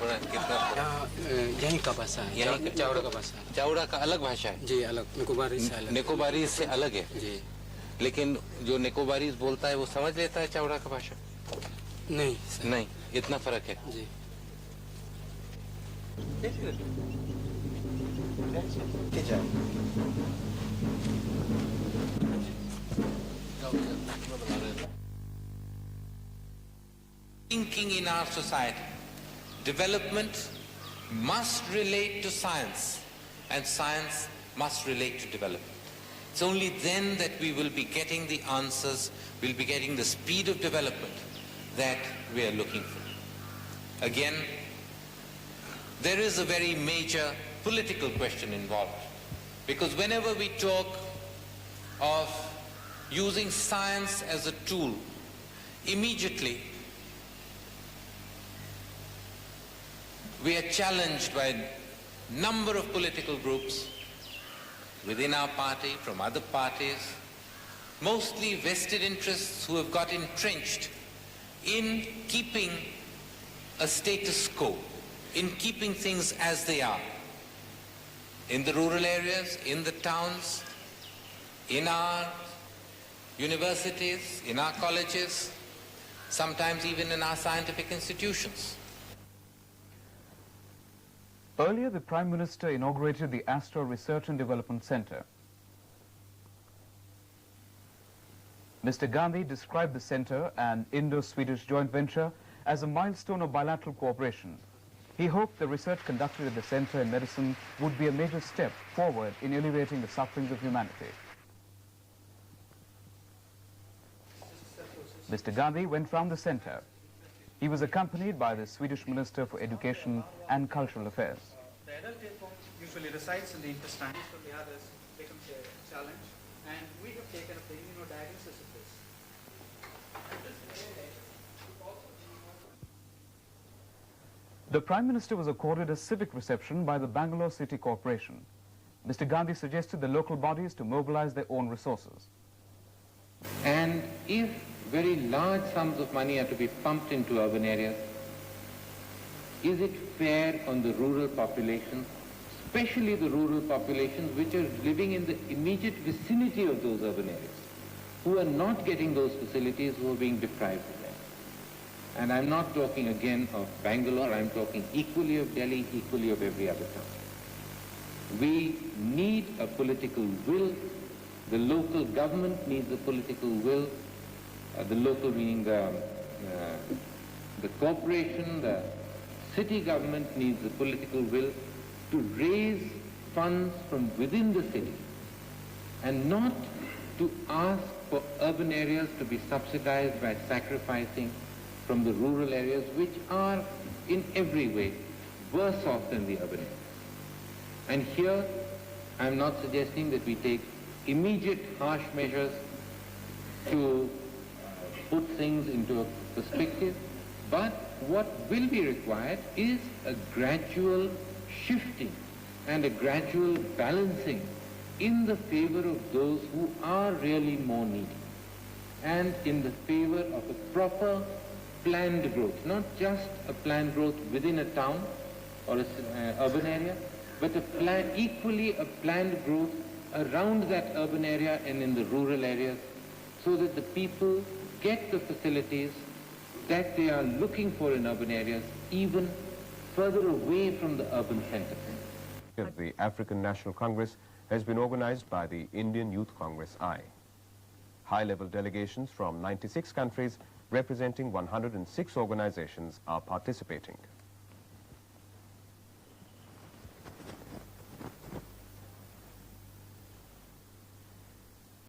पढ़ा है? कितना? यहीं का भाषा है, यहीं चावड़ा का भाषा है। चावड़ा का अलग भाषा है जी अलग, निकोबारी से अलग। निकोबारी से अलग है जी। लेकिन जो निकोबारी बोलता है वो समझ लेता है चावड़ा का भाषा? नहीं नहीं, इतना फर्क है। जी। Thinking in our society, development must relate to science and science must relate to development. It's only then that we will be getting the answers, we'll be getting the speed of development that we are looking for. Again, there is a very major political question involved, because whenever we talk of using science as a tool, immediately we are challenged by a number of political groups within our party, from other parties, mostly vested interests who have got entrenched in keeping a status quo, in keeping things as they are, in the rural areas, in the towns, in our universities, in our colleges, sometimes even in our scientific institutions. Earlier, the Prime Minister inaugurated the Astro Research and Development Center. Mr. Gandhi described the center, an Indo-Swedish joint venture, as a milestone of bilateral cooperation. He hoped the research conducted at the center in medicine would be a major step forward in alleviating the sufferings of humanity. Mr. Gandhi went round the center. He was accompanied by the Swedish Minister for Education and Cultural Affairs. The adult tapeworm usually resides in the intestine. For the others, becomes a challenge, and we have taken up the immunodiagnosis of this. The Prime Minister was accorded a civic reception by the Bangalore City Corporation. Mr. Gandhi suggested the local bodies to mobilize their own resources. And if very large sums of money are to be pumped into urban areas, is it fair on the rural population, especially the rural populations which are living in the immediate vicinity of those urban areas, who are not getting those facilities, who are being deprived of them? And I'm not talking again of Bangalore, I'm talking equally of Delhi, equally of every other town. We need a political will. The local government needs a political will. The local meaning the corporation, the city government needs the political will to raise funds from within the city and not to ask for urban areas to be subsidized by sacrificing from the rural areas, which are in every way worse off than the urban areas. And here I'm not suggesting that we take immediate harsh measures to put things into a perspective, but what will be required is a gradual shifting and a gradual balancing in the favor of those who are really more needy, and in the favor of a proper planned growth, not just a planned growth within a town or an urban area, but equally a planned growth around that urban area and in the rural areas, so that the people get the facilities that they are looking for in urban areas, even further away from the urban centers. The African National Congress has been organized by the Indian Youth Congress I. High-level delegations from 96 countries representing 106 organizations are participating.